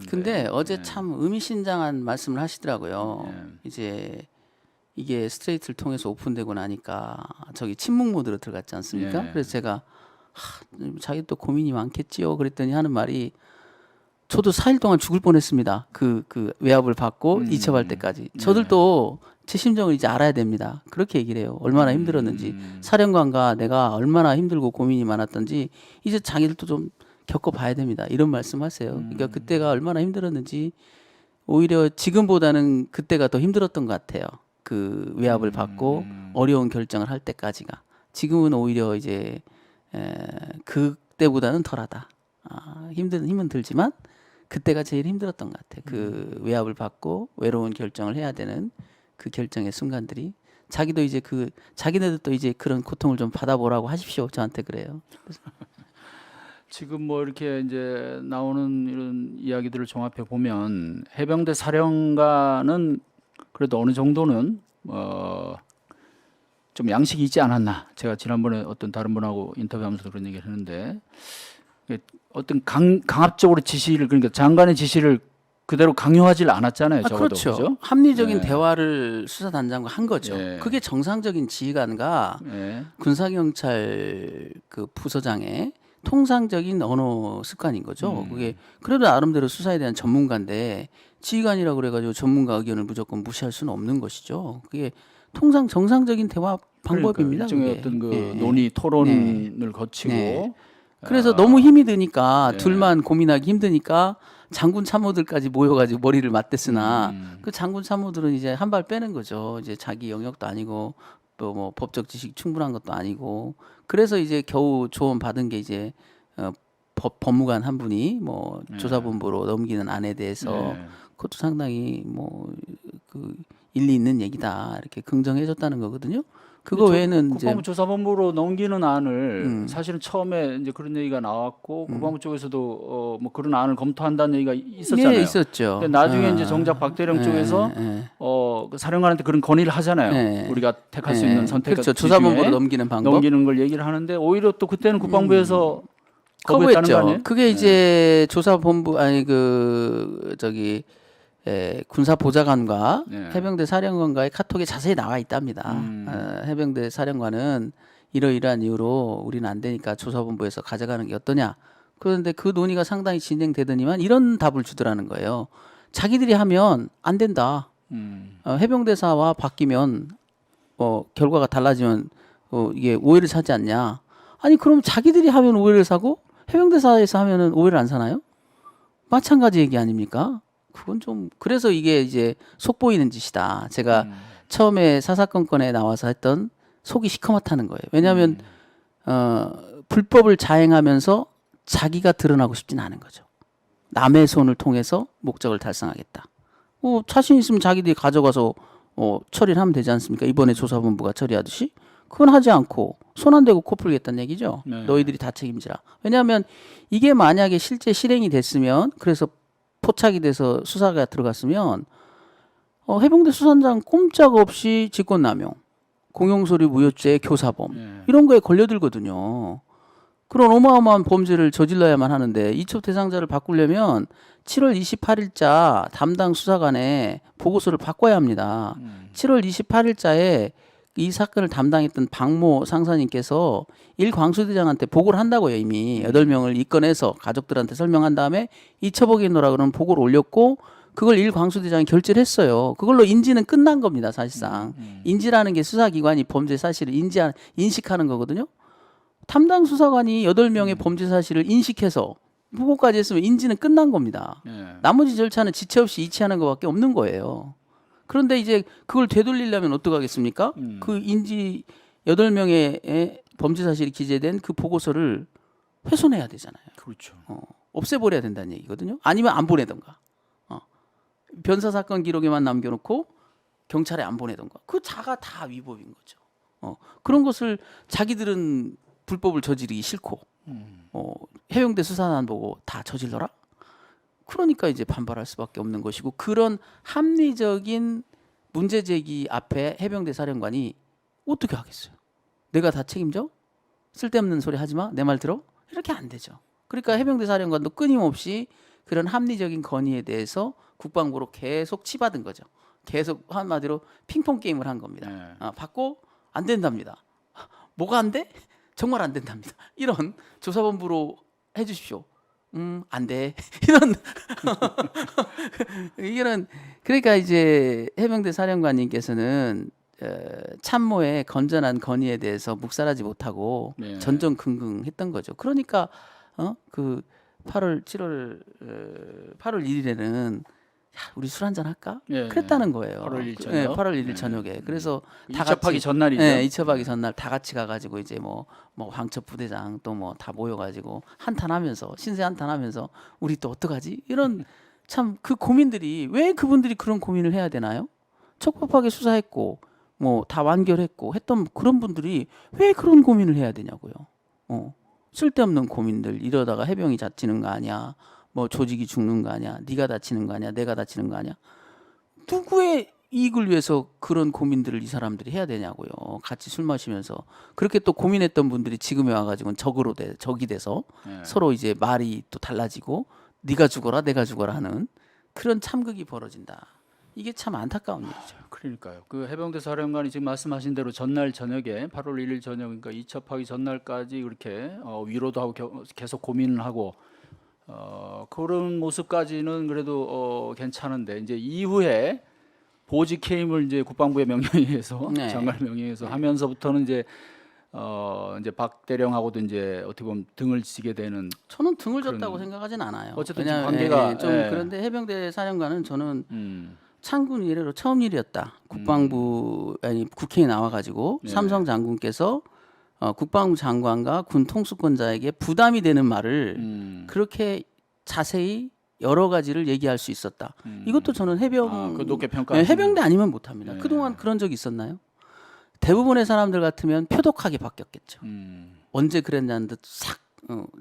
근데 어제 네. 참 의미심장한 말씀을 하시더라고요. 네. 이제 이게 스트레이트를 통해서 오픈되고 나니까 저기 침묵 모드로 들어갔지 않습니까? 예. 그래서 제가 자기 또 고민이 많겠지요. 그랬더니 하는 말이 저도 4일 동안 죽을 뻔했습니다. 그 외압을 받고 이첩할 때까지. 저들도 제 심정을 이제 알아야 됩니다. 그렇게 얘기를 해요. 얼마나 힘들었는지. 사령관과 내가 얼마나 힘들고 고민이 많았던지 이제 자기들도 좀 겪어봐야 됩니다. 이런 말씀하세요. 그러니까 그때가 얼마나 힘들었는지 오히려 지금보다는 그때가 더 힘들었던 것 같아요. 그 외압을 받고 어려운 결정을 할 때까지가. 지금은 오히려 이제 그때보다는 덜하다. 힘은 들지만 그때가 제일 힘들었던 것 같아요. 그 외압을 받고 외로운 결정을 해야 되는 그 결정의 순간들이. 자기도 이제 자기네들도 이제 그런 고통을 좀 받아보라고 하십시오. 저한테 그래요. 지금 뭐 이렇게 이제 나오는 이런 이야기들을 종합해 보면 해병대 사령관은 그래도 어느 정도는 좀 양식이 있지 않았나. 제가 지난번에 어떤 다른 분하고 인터뷰하면서 그런 얘기를 했는데 어떤 강압적으로 지시를 그러니까 장관의 지시를 그대로 강요하지 않았잖아요. 적어도 그렇죠. 그죠? 합리적인 네. 대화를 수사단장과 한 거죠. 예. 그게 정상적인 지휘관과 예. 군사경찰 그 부서장의 통상적인 언어 습관인 거죠. 그게 그래도 나름대로 수사에 대한 전문가인데 지휘관이라고 그래가지고 전문가 의견을 무조건 무시할 수는 없는 것이죠. 그게 통상 정상적인 대화 방법입니다. 일종의 그게. 어떤 그 예. 논의 토론을 거치고 네. 그래서 너무 힘이 드니까 예. 둘만 고민하기 힘드니까 장군 참모들까지 모여가지고 머리를 맞댔으나 그 장군 참모들은 이제 한 발 빼는 거죠. 이제 자기 영역도 아니고 또 뭐 법적 지식 충분한 것도 아니고 그래서 이제 겨우 조언 받은 게 이제 법무관 한 분이 뭐 조사본부로 넘기는 안에 대해서 예. 그것도 상당히 뭐 그 일리 있는 얘기다 이렇게 긍정해줬다는 거거든요. 그거 외에는 이제 국방부 조사본부로 넘기는 안을 사실은 처음에 이제 그런 얘기가 나왔고 국방부 쪽에서도 뭐 그런 안을 검토한다는 얘기가 있었잖아요. 네, 있었죠. 근데 나중에 이제 정작 박대령 쪽에서 그 사령관한테 그런 건의를 하잖아요. 우리가 택할 수 있는 선택 그렇죠. 조사본부로 넘기는 방법. 넘기는 걸 얘기를 하는데 오히려 또 그때는 국방부에서 거부했다는 거 아니에요? 그게 이제 조사본부 아니 그 저기 군사보좌관과 해병대 사령관과의 카톡에 자세히 나와 있답니다. 해병대 사령관은 이러이러한 이유로 우리는 안 되니까 조사본부에서 가져가는 게 어떠냐. 그런데 그 논의가 상당히 진행되더니만 이런 답을 주더라는 거예요. 자기들이 하면 안 된다. 해병대사와 바뀌면 결과가 달라지면 이게 오해를 사지 않냐. 아니 그럼 자기들이 하면 오해를 사고 해병대사에서 하면은 오해를 안 사나요? 마찬가지 얘기 아닙니까? 그건 좀 그래서 이게 이제 속보이는 짓이다. 제가 처음에 사사건건에 나와서 했던 속이 시커멓다는 거예요. 왜냐하면 불법을 자행하면서 자기가 드러나고 싶진 않은 거죠. 남의 손을 통해서 목적을 달성하겠다. 자신 있으면 자기들이 가져가서 처리를 하면 되지 않습니까? 이번에 조사본부가 처리하듯이. 그건 하지 않고 손 안 대고 코 풀겠다는 얘기죠. 네. 너희들이 다 책임지라. 왜냐하면 이게 만약에 실제 실행이 됐으면 그래서 포착이 돼서 수사가 들어갔으면 해병대 수산장 꼼짝없이 직권남용, 공용소리 무효죄, 교사범 이런 거에 걸려들거든요. 그런 어마어마한 범죄를 저질러야만 하는데 이첩 대상자를 바꾸려면 7월 28일자 담당 수사관의 보고서를 바꿔야 합니다. 7월 28일자에 이 사건을 담당했던 박모 상사님께서 일광수대장한테 보고를 한다고요. 이미 8명을 입건해서 가족들한테 설명한 다음에 이첩하게 놓으라 그러면 보고를 올렸고 그걸 일광수대장이 결재를 했어요. 그걸로 인지는 끝난 겁니다. 사실상. 인지라는 게 수사기관이 범죄 사실을 인식하는 거거든요. 담당 수사관이 8명의 범죄 사실을 인식해서 보고까지 했으면 인지는 끝난 겁니다. 나머지 절차는 지체 없이 이치하는 것밖에 없는 거예요. 그런데 이제 그걸 되돌리려면 어떡하겠습니까? 그 인지 8명의 범죄 사실이 기재된 그 보고서를 훼손해야 되잖아요. 그렇죠. 없애버려야 된다는 얘기거든요. 아니면 안 보내던가. 변사 사건 기록에만 남겨놓고 경찰에 안 보내던가. 그 자가 다 위법인 거죠. 그런 것을 자기들은 불법을 저지르기 싫고 해병대 수사단 보고 다 저질러라? 그러니까 이제 반발할 수밖에 없는 것이고 그런 합리적인 문제 제기 앞에 해병대 사령관이 어떻게 하겠어요? 내가 다 책임져? 쓸데없는 소리 하지 마. 내 말 들어? 이렇게 안 되죠. 그러니까 해병대 사령관도 끊임없이 그런 합리적인 건의에 대해서 국방부로 계속 치받은 거죠. 계속 한마디로 핑퐁 게임을 한 겁니다. 네. 받고 안 된답니다. 뭐가 안 돼? 정말 안 된답니다. 이런 조사본부로 해주십시오. 안 돼. 이런 이런 그러니까 이제 해병대 사령관님께서는 참모의 건전한 건의에 대해서 묵살하지 못하고 네. 전전긍긍했던 거죠. 그러니까 그 8월 1일에는 우리 술 한잔 할까? 예, 그랬다는 거예요. 8월 1일 네, 저녁. 8월 1일 네. 저녁에. 그래서 다 이첩하기 같이 전날이죠. 네, 이첩하기 전날 다 같이 가가지고 이제 뭐 황첩 부대장 또 뭐 다 모여가지고 한탄하면서 신세 한탄하면서 우리 또 어떡하지? 이런 참 그 고민들이 왜 그분들이 그런 고민을 해야 되나요? 촉박하게 수사했고 뭐 다 완결했고 했던 그런 분들이 왜 그런 고민을 해야 되냐고요. 쓸데없는 고민들 이러다가 해병이 다치는 거 아니야? 뭐 조직이 죽는 거 아니야? 네가 다치는 거 아니야? 내가 다치는 거 아니야? 누구의 이익을 위해서 그런 고민들을 이 사람들이 해야 되냐고요. 같이 술 마시면서 그렇게 또 고민했던 분들이 지금에 와가지고는 적이 돼서 예. 서로 이제 말이 또 달라지고 네가 죽어라 내가 죽어라 하는 그런 참극이 벌어진다. 이게 참 안타까운 일이죠. 그러니까요. 그 해병대 사령관이 지금 말씀하신 대로 전날 저녁에 8월 1일 저녁 그러니까 이첩하기 전날까지 그렇게 위로도 하고 계속 고민을 하고 그런 모습까지는 그래도 괜찮은데 이제 이후에 보직 해임을 이제 국방부의 명령에 의해서 네. 장관의 명령에 의해서 하면서부터는 이제 이제 박 대령하고도 이제 어떻게 보면 등을 지게 되는 저는 등을 졌다고 생각하진 않아요. 어쨌든 왜냐하면, 관계가, 좀 예. 그런데 해병대 사령관은 저는 음, 창군 이래로 처음 일이었다. 국방부 아니 국회에 나와가지고 네. 삼성 장군께서 국방부 장관과 군 통수권자에게 부담이 되는 말을 그렇게 자세히 여러 가지를 얘기할 수 있었다. 이것도 저는 그 높게 네, 평가하시는 해병대 아니면 못합니다. 네. 그동안 그런 적이 있었나요? 대부분의 사람들 같으면 표독하게 바뀌었겠죠. 언제 그랬냐는 듯 싹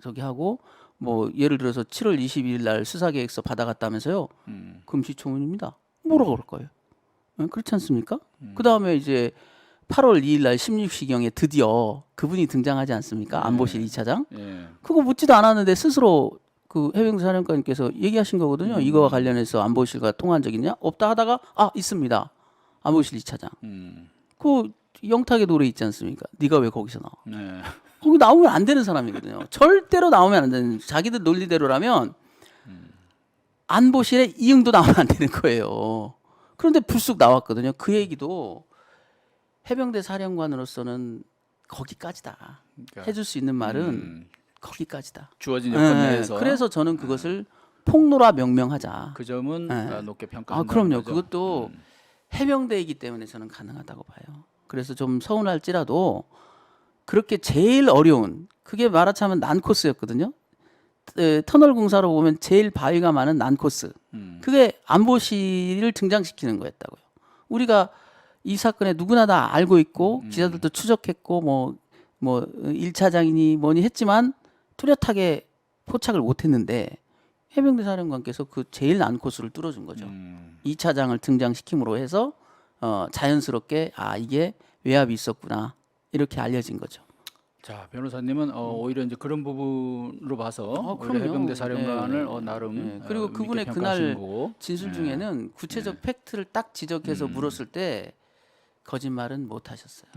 저기 하고 뭐 예를 들어서 7월 22일 날 수사계획서 받아갔다면서요. 금시초문입니다. 뭐라고 그럴 거예요? 그렇지 않습니까? 그 다음에 이제 8월 2일 날 16시경에 드디어 그분이 등장하지 않습니까? 안보실 2차장. 예. 그거 묻지도 않았는데 스스로 그 해병대 사령관님께서 얘기하신 거거든요. 이거와 관련해서 안보실과 통화한 적 있냐? 없다 하다가 있습니다. 안보실 2차장. 그 영탁의 노래 있지 않습니까? 네가 왜 거기서 나와? 네. 거기 나오면 안 되는 사람이거든요. 절대로 나오면 안 되는. 자기들 논리대로라면 안보실에 이응도 나오면 안 되는 거예요. 그런데 불쑥 나왔거든요. 그 얘기도 해병대 사령관으로서는 거기까지다. 그러니까, 해줄 수 있는 말은 거기까지다. 주어진 여건 내에서 그래서 저는 그것을 폭로라 명명하자. 그 점은 네. 높게 평가한다. 그럼요. 그것도 해병대이기 때문에 저는 가능하다고 봐요. 그래서 좀 서운할지라도 그렇게 제일 어려운 그게 말하자면 난코스였거든요. 터널 공사로 보면 제일 바위가 많은 난코스. 그게 안보실을 등장시키는 거였다고요. 우리가 이 사건에 누구나 다 알고 있고 기자들도 추적했고 뭐 1차장이니 뭐니 했지만 뚜렷하게 포착을 못했는데 해병대 사령관께서 그 제일 난코스를 뚫어준 거죠. 2차장을 등장시킴으로 해서 자연스럽게 이게 외압이 있었구나 이렇게 알려진 거죠. 자, 변호사님은 오히려 이제 그런 부분으로 봐서 오히려 그럼요. 해병대 사령관을 네. 나름 네. 그리고 믿게 그분의 평가하시는 그날 거고. 진술 중에는 구체적 팩트를 딱 지적해서 물었을 때 거짓말은 못 하셨어요.